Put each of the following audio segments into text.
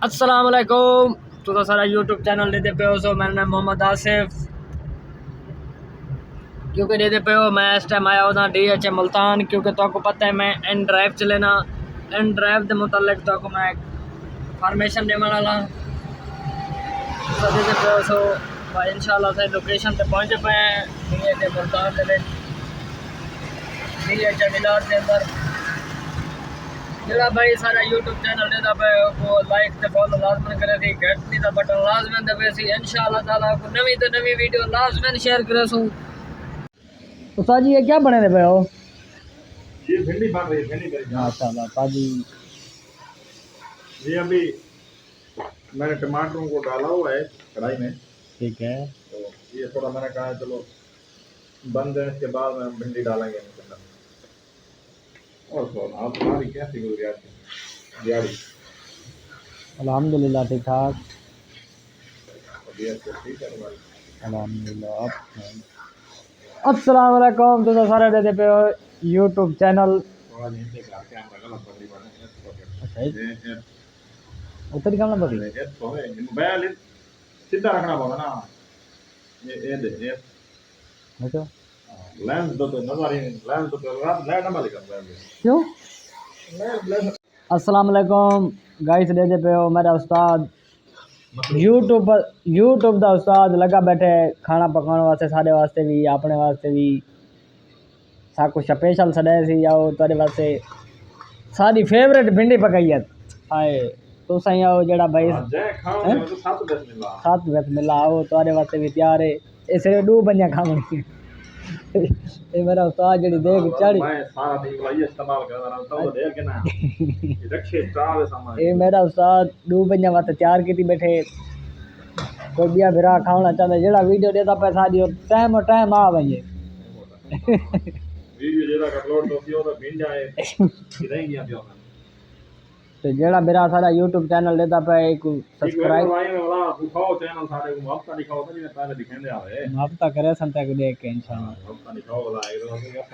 अस्सलाम वालेकुम। तो सारा यूट्यूब चैनल देते पे हो। सो मेरा नाम मोहम्मद आसिफ, क्योंकि देते पे हो मैं इस टाइम आया होता DH मुल्तान, क्योंकि तो आपको पता है मैं एन ड्राइव चलेना। एन ड्राइव के मुतालिक तो आपको मैं फॉर्मेशन देने वाला तो देते पे हो। सो भाई इंशाल्लाह से लोकेशन पे पहुँचे पे हैं DH मुल्तान के DH मिलार के अंदर। जरा भाई सारा यूट्यूब चैनल देता पे वो लाइक ते फॉलो लाजमन करे थी, घंटी दा बटन लाजमन दबे सी। इंशाल्लाह ताला को नवी तो नवी वीडियो लाजमन शेयर करे सू। तो साजी ये क्या बने पे हो? ये भिंडी बन रही है, भिंडी करी माशाल्लाह साजी। ये अभी मैंने टमाटरों को डाला हुआ है कढ़ाई में। ठीक है, तो ये थोड़ा मैंने कहा चलो बन जाए, इसके बाद में भिंडी डालेंगे इसके अंदर। और तो आप तुम्हारी कैसी गुजरी आपकी दिहाड़ी? अल्हम्दुलिल्लाह ठीक ठाक। तबीयत तो ठीक है तुम्हारी? अल्हम्दुलिल्लाह। अस्सलाम वालेकुम। तो सारे देते पे हो यूट्यूब चैनल। थोड़ा नहीं से कैमरा गलत पकड़ी पड़े। अच्छा ये उतर कम ना बगी। ये तो है मोबाइल सीधा रखना पड़ेगा ना। ये दे ये अच्छा लेंस दो तो नजर ही लेंस दो तो रात लेंस नंबर लिखा है क्यों? लेंस अस्सलाम वालेकुम गाइस। देते पे हो मेरा उस्ताद यूट्यूब का उस्ताद लगा बैठे खाना पकाने वास्ते, सारे वास्ते भी अपने वास्ते भी सब कुछ स्पेशल सड़े सी आओ तेरे वास्ते सारी फेवरेट भिंडी पकाई है। हाय तो सही आओ जड़ा भाई जय खाओ तो 7 मिला 7 मिला आओ तेरे वास्ते भी तैयार है। ये सिर्फ 2 बंदियां खावनी। ये मेरा उस्ताद जड़ी देख चढ़ी मैं सारा दिन भाई इस्तेमाल कर रहा हूं तो देख के ना ये रखे चावे सामान। ये मेरा उस्ताद 2 बंदियां वास्ते तैयार की बैठे। कोई बिया बिरा खाना चाहता जड़ा वीडियो देता पैसा दियो टाइम आ वही। वीडियो जेदा अपलोड तो कियो तो भिंड जाए किधर गया पियो तो जड़ा मेरा सारा यूट्यूब चैनल देता पे एक सब्सक्राइब भाई में वाला दिखाओ चैनल सारे को हफ्ता दिखाओ तो नहीं पहले दिखाने आवे हफ्ता करे संता को देख के इंशाल्लाह हफ्ता दिखाओ वाला एक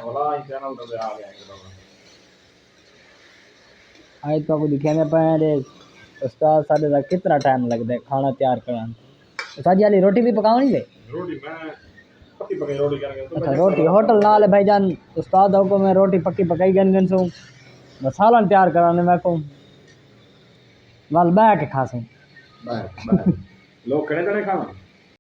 वाला चैनल तो आ गया एकदम। आज तो को दिखाने पे रे उस्ताद सारे दा कितना टाइम लगदा है खाना तैयार करन। साजी वाली रोटी भी पकावनी है। रोटी मैं पक्की पकाई रोटी करके तो अच्छा रोटी होटल नाल है भाईजान। उस्ताद को मैं रोटी पक्की पकाई गन सो मसाला तैयार कराने मैं को वाल बैठ के खासे बाय लोग कड़े कड़े खाओ।